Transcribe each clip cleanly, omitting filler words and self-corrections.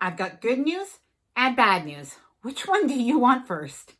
I've got good news and bad news. Which one do you want first?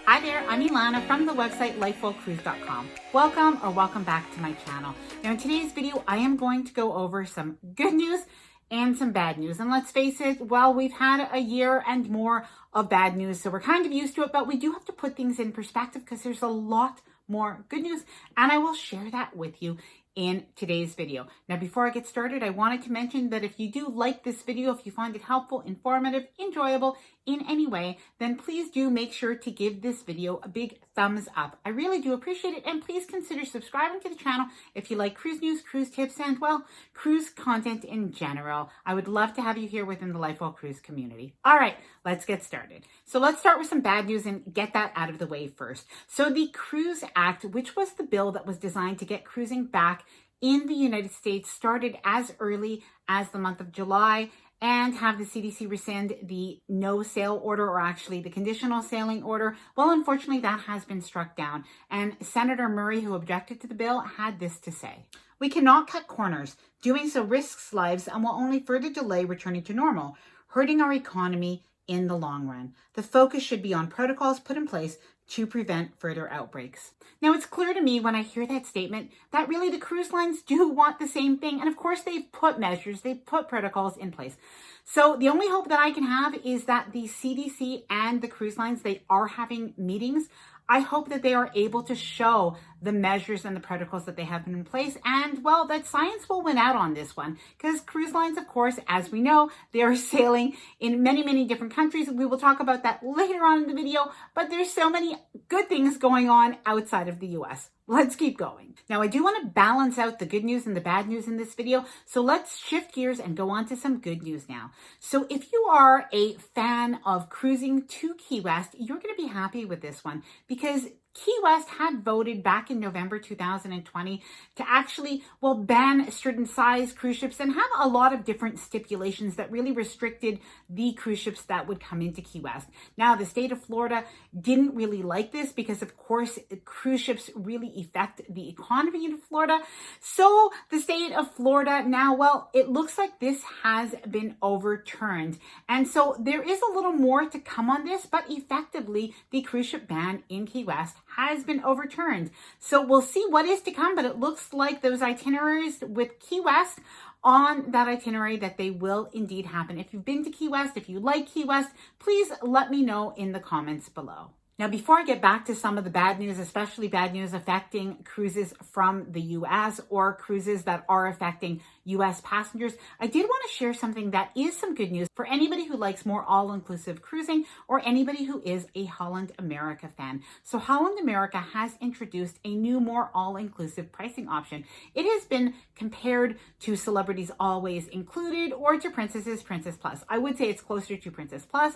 Hi there, I'm Ilana from the website lifewellcruise.com. Welcome back to my channel. Now in today's video, I am going to go over some good news and some bad news. And let's face it, well, we've had a year and more of bad news, so we're kind of used to it, but we do have to put things in perspective because there's a lot more good news, and I will share that with you in today's video. Now, before I get started, I wanted to mention that if you do like this video, if you find it helpful, informative, enjoyable in any way, then please do make sure to give this video a big thumbs up. I really do appreciate it, and please consider subscribing to the channel if you like cruise news, cruise tips, and, well, cruise content in general. I would love to have you here within the Lifewell Cruise community. All right, let's get started. So let's start with some bad news and get that out of the way first. So the Cruise Act, which was the bill that was designed to get cruising back in the United States, started as early as the month of July and have the CDC rescind the no sail order, or actually the conditional sailing order. Well, unfortunately, that has been struck down. And Senator Murray, who objected to the bill, had this to say: "We cannot cut corners. Doing so risks lives and will only further delay returning to normal, hurting our economy in the long run. The focus should be on protocols put in place to prevent further outbreaks." Now, it's clear to me when I hear that statement that really the cruise lines do want the same thing. And of course, they've put measures, they've put protocols in place. So the only hope that I can have is that the CDC and the cruise lines, they are having meetings. I hope that they are able to show the measures and the protocols that they have in place, and, well, that science will win out on this one, because cruise lines, of course, as we know, they are sailing in many, many different countries. We will talk about that later on in the video, but there's so many good things going on outside of the US. Let's keep going. Now, I do want to balance out the good news and the bad news in this video, so let's shift gears and go on to some good news now. So if you are a fan of cruising to Key West, you're going to be happy with this one, because Key West had voted back in November 2020 to actually, well, ban certain size cruise ships and have a lot of different stipulations that really restricted the cruise ships that would come into Key West. Now, the state of Florida didn't really like this because, of course, cruise ships really affect the economy in Florida. So the state of Florida now, well, it looks like this has been overturned. And so there is a little more to come on this, but effectively, the cruise ship ban in Key West has been overturned. So we'll see what is to come, but it looks like those itineraries with Key West, on that itinerary, that they will indeed happen. If you've been to Key West, if you like Key West, please let me know in the comments below. Now, before I get back to some of the bad news, especially bad news affecting cruises from the US or cruises that are affecting US passengers, I did want to share something that is some good news for anybody who likes more all-inclusive cruising or anybody who is a Holland America fan. So Holland America has introduced a new, more all-inclusive pricing option. It has been compared to Celebrities Always Included or to Princess Plus. I would say it's closer to Princess Plus,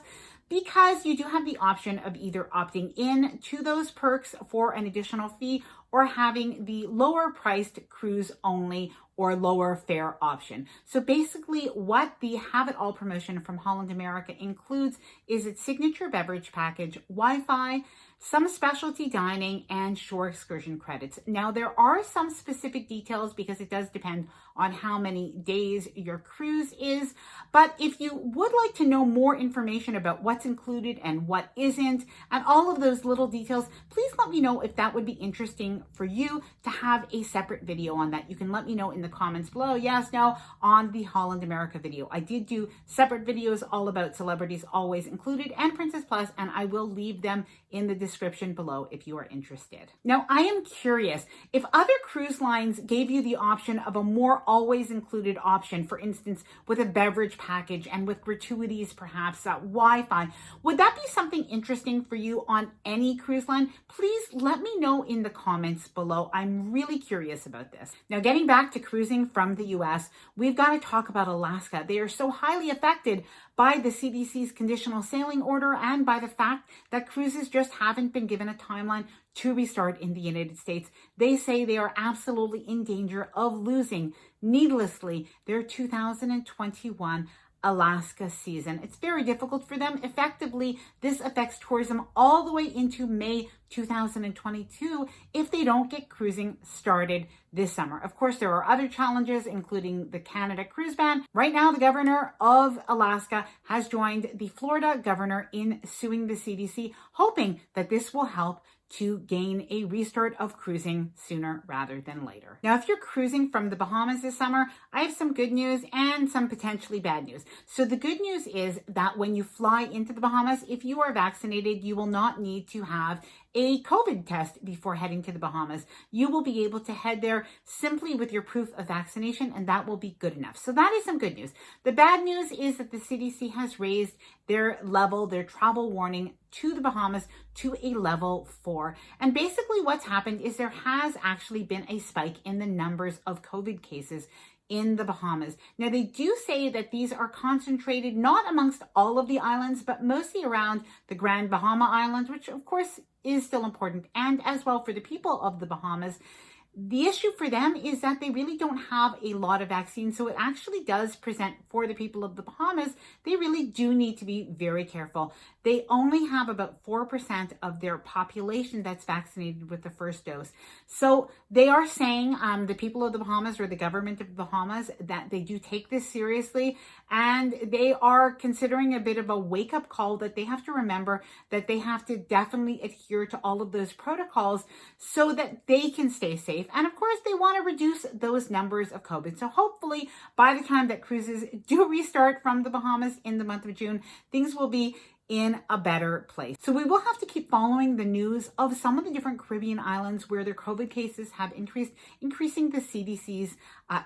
because you do have the option of either opting in to those perks for an additional fee or having the lower priced cruise only or lower fare option. So basically what the Have It All promotion from Holland America includes is its signature beverage package, Wi-Fi, some specialty dining, and shore excursion credits. Now, there are some specific details because it does depend on how many days your cruise is. But if you would like to know more information about what's included and what isn't, and all of those little details, please let me know if that would be interesting for you to have a separate video on that. You can let me know in the comments below, yes, no, on the Holland America video. I did do separate videos all about Celebrities Always Included and Princess Plus, and I will leave them in the description below if you are interested. Now, I am curious if other cruise lines gave you the option of a more always included option, for instance, with a beverage package and with gratuities, perhaps Wi-Fi. Would that be something interesting for you on any cruise line? Please let me know in the comments below. I'm really curious about this. Now, getting back to cruising from the US, we've got to talk about Alaska. They are so highly affected by the CDC's conditional sailing order and by the fact that cruises just haven't been given a timeline to restart in the United States. They say they are absolutely in danger of losing needlessly their 2021 Alaska season. It's very difficult for them. Effectively, this affects tourism all the way into May 2022 if they don't get cruising started this summer. Of course, there are other challenges, including the Canada cruise ban. Right now, the governor of Alaska has joined the Florida governor in suing the CDC, hoping that this will help to gain a restart of cruising sooner rather than later. Now, if you're cruising from the Bahamas this summer, I have some good news and some potentially bad news. So the good news is that when you fly into the Bahamas, if you are vaccinated, you will not need to have a COVID test before heading to the Bahamas. You will be able to head there simply with your proof of vaccination, and that will be good enough. So that is some good news. The bad news is that the CDC has raised their travel warning to the Bahamas to a level 4. And basically what's happened is there has actually been a spike in the numbers of COVID cases in the Bahamas. Now, they do say that these are concentrated not amongst all of the islands, but mostly around the Grand Bahama Islands, which of course is still important, and as well for the people of the Bahamas. The issue for them is that they really don't have a lot of vaccines, so it actually does present for the people of the Bahamas. They really do need to be very careful. They only have about 4% of their population that's vaccinated with the first dose. So they are saying, the people of the Bahamas, or the government of the Bahamas, that they do take this seriously, and they are considering a bit of a wake-up call that they have to remember that they have to definitely adhere to all of those protocols so that they can stay safe. And of course, they want to reduce those numbers of COVID. So hopefully by the time that cruises do restart from the Bahamas in the month of June, things will be in a better place. So we will have to keep following the news of some of the different Caribbean islands where their COVID cases have increased, increasing the CDC's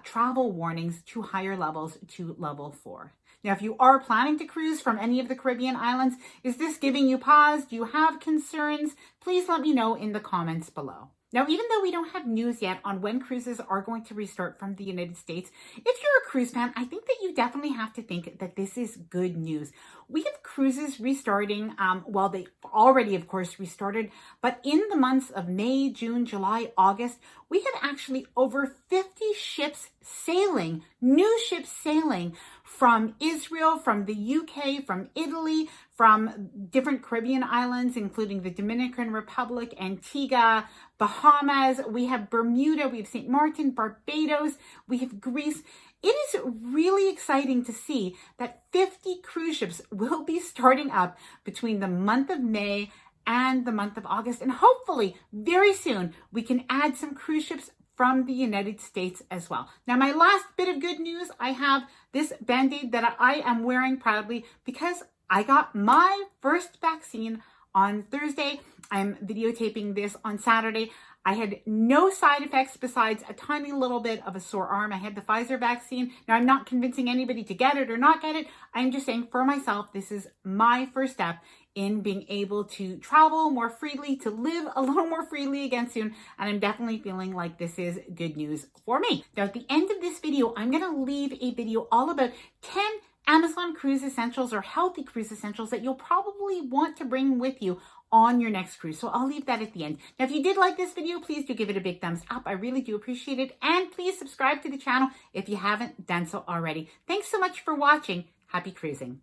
travel warnings to higher levels, to level 4. Now, if you are planning to cruise from any of the Caribbean islands, is this giving you pause? Do you have concerns? Please let me know in the comments below. Now, even though we don't have news yet on when cruises are going to restart from the United States, if you're a cruise fan, I think that you definitely have to think that this is good news. We have cruises restarting, well, they already, of course, restarted, but in the months of May, June, July, August, we had actually over 50 ships sailing, new ships sailing from Israel, from the UK, from Italy, from different Caribbean islands, including the Dominican Republic, Antigua, Bahamas. We have Bermuda, we have St. Martin, Barbados, we have Greece. It is really exciting to see that 50 cruise ships will be starting up between the month of May and the month of August. And hopefully very soon we can add some cruise ships from the United States as well. Now, my last bit of good news, I have this Band-Aid that I am wearing proudly because I got my first vaccine on Thursday. I'm videotaping this on Saturday. I had no side effects besides a tiny little bit of a sore arm. I had the Pfizer vaccine. Now, I'm not convincing anybody to get it or not get it. I'm just saying for myself, this is my first step in being able to travel more freely, to live a little more freely again soon. And I'm definitely feeling like this is good news for me. Now, at the end of this video, I'm going to leave a video all about 10 Amazon cruise essentials or healthy cruise essentials that you'll probably want to bring with you on your next cruise. So I'll leave that at the end. Now, if you did like this video, please do give it a big thumbs up. I really do appreciate it. And please subscribe to the channel if you haven't done so already. Thanks so much for watching. Happy cruising.